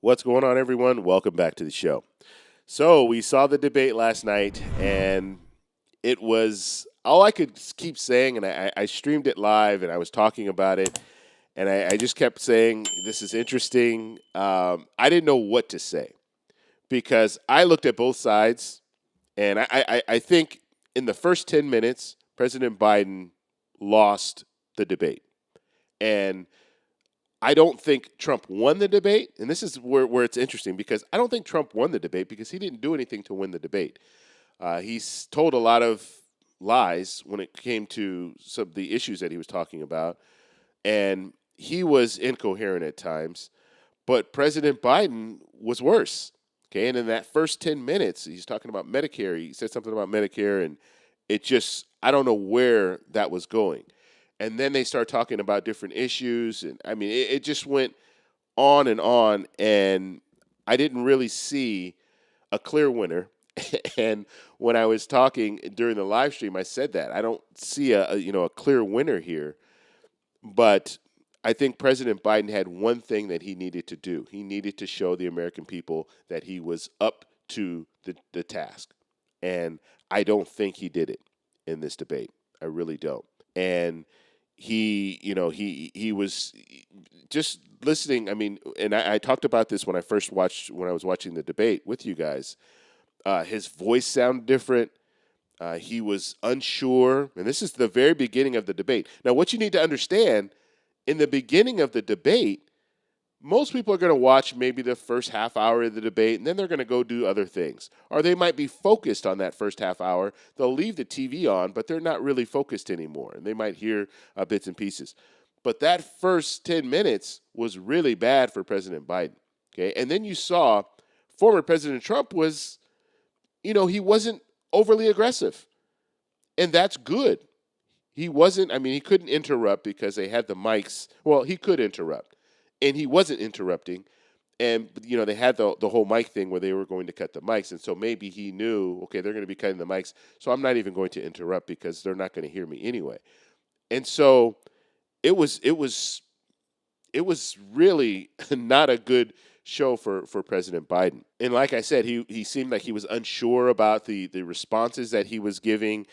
What's going on, everyone? Welcome back to the show. So, we saw the debate last night, and it was all I could keep saying. And I streamed it live and I was talking about it. And I just kept saying, this is interesting. I didn't know what to say because I looked at both sides. And I think in the first 10 minutes, President Biden lost the debate. And I don't think Trump won the debate, and this is where it's interesting because I don't think Trump won the debate because he didn't do anything to win the debate. He's told a lot of lies when it came to some of the issues that he was talking about, and he was incoherent at times. But President Biden was worse. Okay, and in that first 10 minutes, he's talking about Medicare. He said something about Medicare, and it just, I don't know where that was going. And then they start talking about different issues. And I mean, it just went on. And I didn't really see a clear winner. And when I was talking during the live stream, I said that I don't see a clear winner here. But I think President Biden had one thing that he needed to do. He needed to show the American people that he was up to the task. And I don't think he did it in this debate. I really don't. And he was just listening. I mean, and I talked about this when I was watching the debate with you guys. His voice sounded different. He was unsure, and this is the very beginning of the debate. Now, what you need to understand in the beginning of the debate, most people are going to watch maybe the first half hour of the debate, and then they're going to go do other things. Or they might be focused on that first half hour. They'll leave the TV on, but they're not really focused anymore, and they might hear bits and pieces. But that first 10 minutes was really bad for President Biden. Okay, and then you saw former President Trump he wasn't overly aggressive, and that's good. He wasn't, I mean, he couldn't interrupt because they had the mics. Well, he could interrupt, and he wasn't interrupting. And, they had the whole mic thing where they were going to cut the mics. And so maybe he knew, okay, they're going to be cutting the mics. So I'm not even going to interrupt because they're not going to hear me anyway. And so it was really not a good show for President Biden. And like I said, he seemed like he was unsure about the responses that he was giving.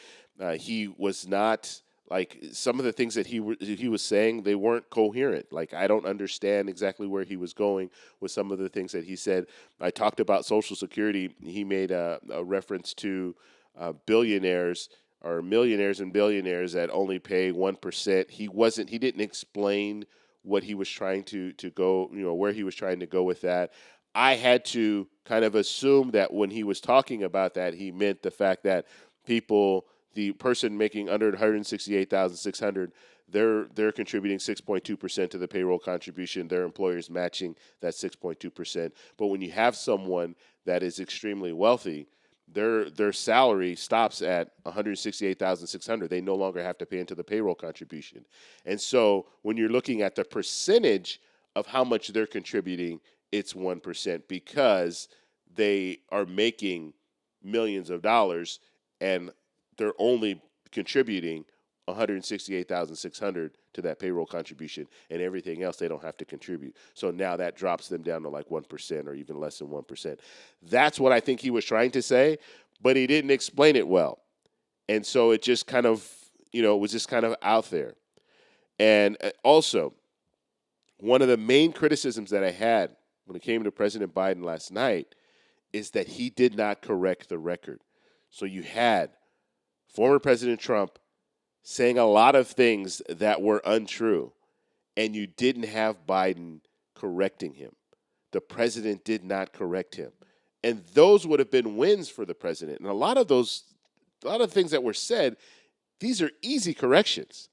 He was not like some of the things that he was saying, they weren't coherent. Like I don't understand exactly where he was going with some of the things that he said. I talked about Social Security. He made a reference to billionaires or millionaires and billionaires that only pay 1%. He didn't explain what he was trying to go, where he was trying to go with that. I had to kind of assume that when he was talking about that, he meant the fact that the person making under 168,600, they're contributing 6.2% to the payroll contribution. Their employer's matching that 6.2%. But when you have someone that is extremely wealthy, their salary stops at 168,600. They no longer have to pay into the payroll contribution. And so when you're looking at the percentage of how much they're contributing, it's 1% because they are making millions of dollars and they're only contributing 168,600 to that payroll contribution, and everything else they don't have to contribute. So now that drops them down to like 1% or even less than 1%. That's what I think he was trying to say, but he didn't explain it well. And so it just kind of, it was just kind of out there. And also, one of the main criticisms that I had when it came to President Biden last night is that he did not correct the record. So you had former President Trump saying a lot of things that were untrue, and you didn't have Biden correcting him. The president did not correct him. And those would have been wins for the president. And a lot of things that were said, these are easy corrections.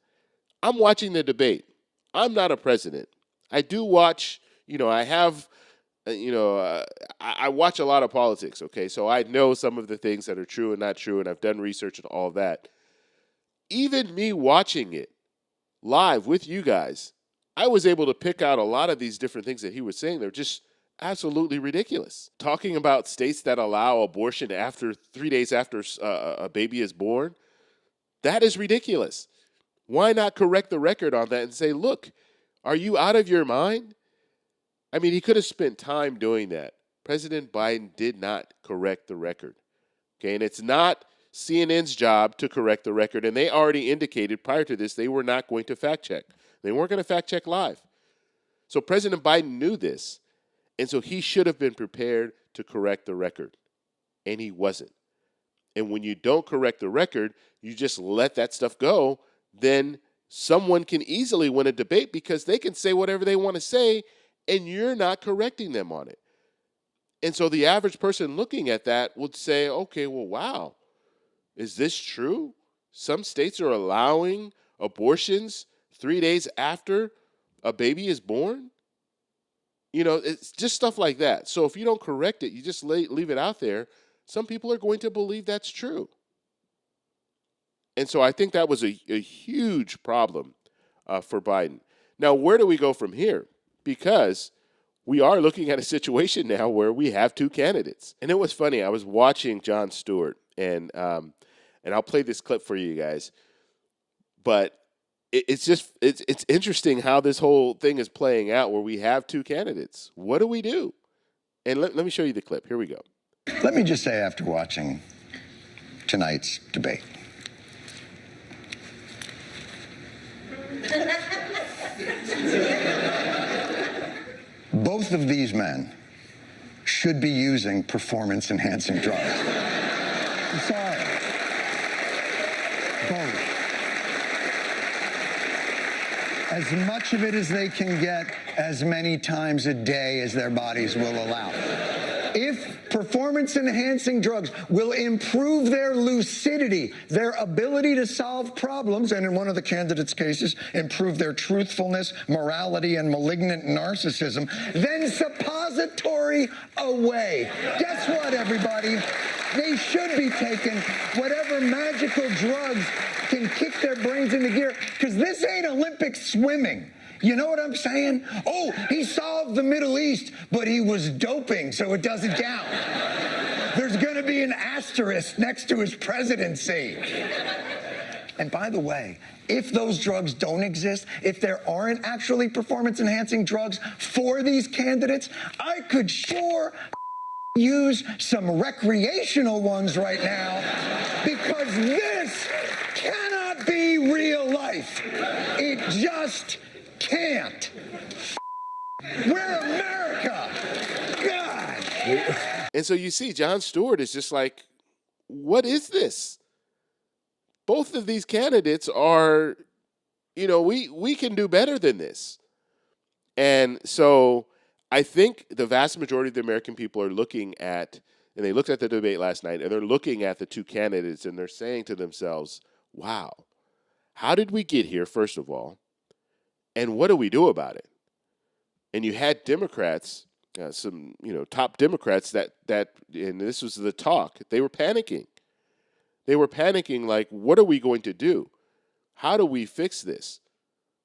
I'm watching the debate. I'm not a president. I do watch, I have, I watch a lot of politics, okay? So I know some of the things that are true and not true, and I've done research and all that. Even me watching it live with you guys, I was able to pick out a lot of these different things that he was saying. They're just absolutely ridiculous. Talking about states that allow abortion after 3 days after a baby is born, that is ridiculous. Why not correct the record on that and say, look, are you out of your mind? I mean, he could have spent time doing that. President Biden did not correct the record. Okay, and it's not CNN's job to correct the record. And they already indicated prior to this they were not going to fact check. They weren't going to fact check live. So President Biden knew this. And so he should have been prepared to correct the record. And he wasn't. And when you don't correct the record, you just let that stuff go, then someone can easily win a debate because they can say whatever they want to say and you're not correcting them on it. And so the average person looking at that would say, okay, well, wow, is this true? Some states are allowing abortions 3 days after a baby is born. You know, it's just stuff like that. So if you don't correct it, you just leave it out there, some people are going to believe that's true. And so I think that was a huge problem for Biden. Now, where do we go from here? Because we are looking at a situation now where we have two candidates. And it was funny. I was watching John Stewart, and I'll play this clip for you guys. But it's interesting how this whole thing is playing out where we have two candidates. What do we do? And let me show you the clip. Here we go. Let me just say, after watching tonight's debate, both of these men should be using performance-enhancing drugs. I'm sorry. Both. As much of it as they can get, as many times a day as their bodies will allow. If performance-enhancing drugs will improve their lucidity, their ability to solve problems, and in one of the candidates' cases, improve their truthfulness, morality, and malignant narcissism, then suppository away. Guess what, everybody? They should be taking whatever magical drugs can kick their brains into gear, because this ain't Olympic swimming. You know what I'm saying? Oh, he solved the Middle East, but he was doping, so it doesn't count. There's going to be an asterisk next to his presidency. And by the way, if those drugs don't exist, if there aren't actually performance-enhancing drugs for these candidates, I could sure use some recreational ones right now, because this cannot be real life. It just can't. We're America. God. And so you see, John Stewart is just like, what is this? Both of these candidates are, you know, we can do better than this. And so I think the vast majority of the American people are looking at, and they looked at the debate last night, and they're looking at the two candidates, and they're saying to themselves, wow, how did we get here, first of all? And what do we do about it? And you had Democrats, some top Democrats that and this was the talk. They were panicking. They were panicking like, what are we going to do? How do we fix this?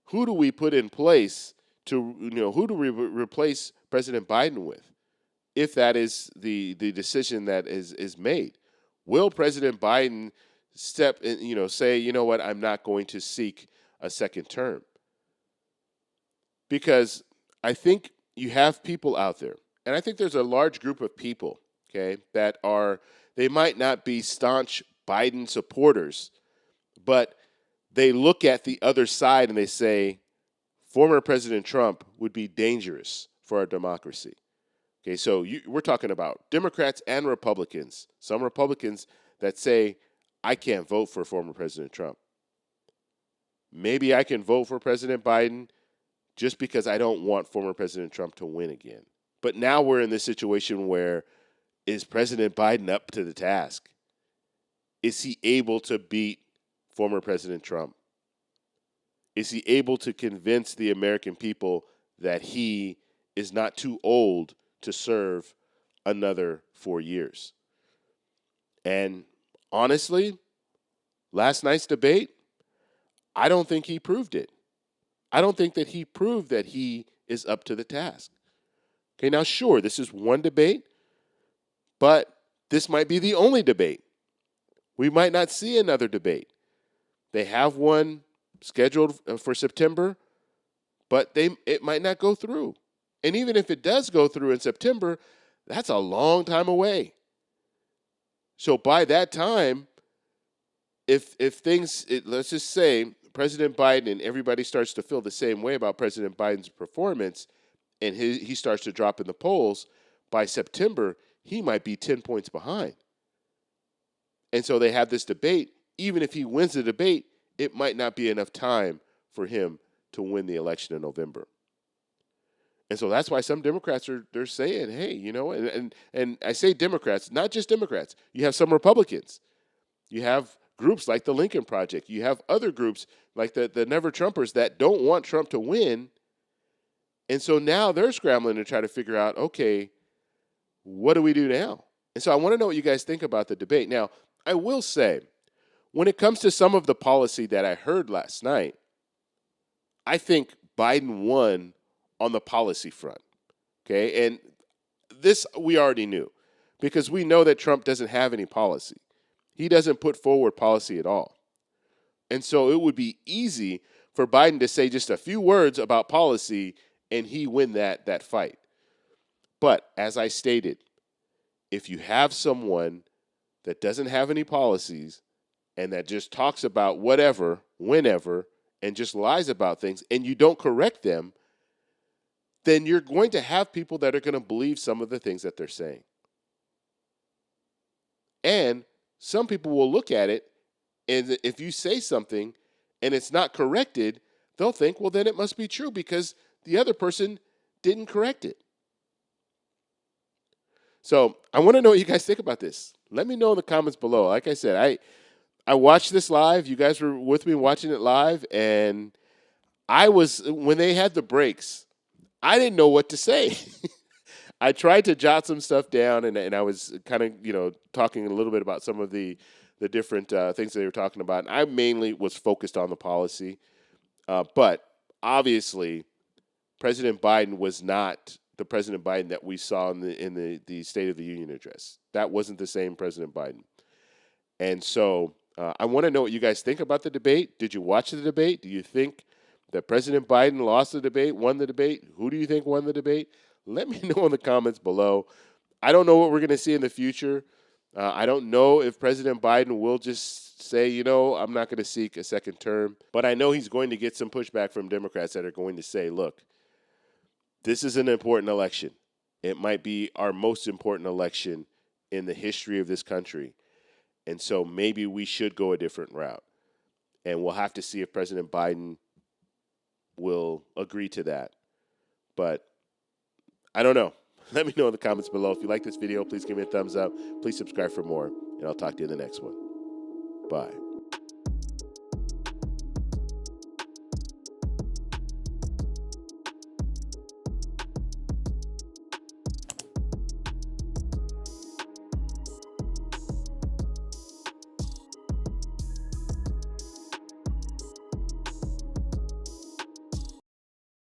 Who do we put in place to who do we replace President Biden with? If that is the decision that is made, will President Biden step in, say, you know what, I'm not going to seek a second term? Because I think you have people out there, and I think there's a large group of people, okay, that they might not be staunch Biden supporters, but they look at the other side and they say, former President Trump would be dangerous for our democracy. Okay, so we're talking about Democrats and Republicans, some Republicans that say, I can't vote for former President Trump. Maybe I can vote for President Biden just because I don't want former President Trump to win again. But now we're in this situation where, is President Biden up to the task? Is he able to beat former President Trump? Is he able to convince the American people that he is not too old to serve another 4 years? And honestly, last night's debate, I don't think he proved it. I don't think that he proved that he is up to the task. Okay, now sure, this is one debate, but this might be the only debate. We might not see another debate. They have one scheduled for September, but it might not go through. And even if it does go through in September, that's a long time away. So by that time, if things, let's just say President Biden and everybody starts to feel the same way about President Biden's performance, and he starts to drop in the polls, by September, he might be 10 points behind. And so they have this debate. Even if he wins the debate, it might not be enough time for him to win the election in November. And so that's why some Democrats they're saying, hey, and I say Democrats, not just Democrats. You have some Republicans. You have groups like the Lincoln Project. You have other groups like the Never Trumpers that don't want Trump to win. And so now they're scrambling to try to figure out, okay, what do we do now? And so I want to know what you guys think about the debate. Now, I will say, when it comes to some of the policy that I heard last night, I think Biden won on the policy front. Okay, and this we already knew because we know that Trump doesn't have any policy. He doesn't put forward policy at all. And so it would be easy for Biden to say just a few words about policy and he win that fight. But as I stated, if you have someone that doesn't have any policies and that just talks about whatever, whenever, and just lies about things, and you don't correct them, then you're going to have people that are going to believe some of the things that they're saying. And some people will look at it, and if you say something and it's not corrected, they'll think, well, then it must be true because the other person didn't correct it. So I want to know what you guys think about this. Let me know in the comments below. Like I said, I watched this live. You guys were with me watching it live, and when they had the breaks, I didn't know what to say. I tried to jot some stuff down, and I was kind of, talking a little bit about some of the different things they were talking about. And I mainly was focused on the policy. But obviously, President Biden was not the President Biden that we saw in the State of the Union address. That wasn't the same President Biden. And so I want to know what you guys think about the debate. Did you watch the debate? Do you think that President Biden lost the debate, won the debate? Who do you think won the debate? Let me know in the comments below. I don't know what we're going to see in the future. I don't know if President Biden will just say, I'm not going to seek a second term. But I know he's going to get some pushback from Democrats that are going to say, look, this is an important election. It might be our most important election in the history of this country. And so maybe we should go a different route. And we'll have to see if President Biden will agree to that. But I don't know. Let me know in the comments below. If you like this video, please give me a thumbs up. Please subscribe for more. And I'll talk to you in the next one. Bye.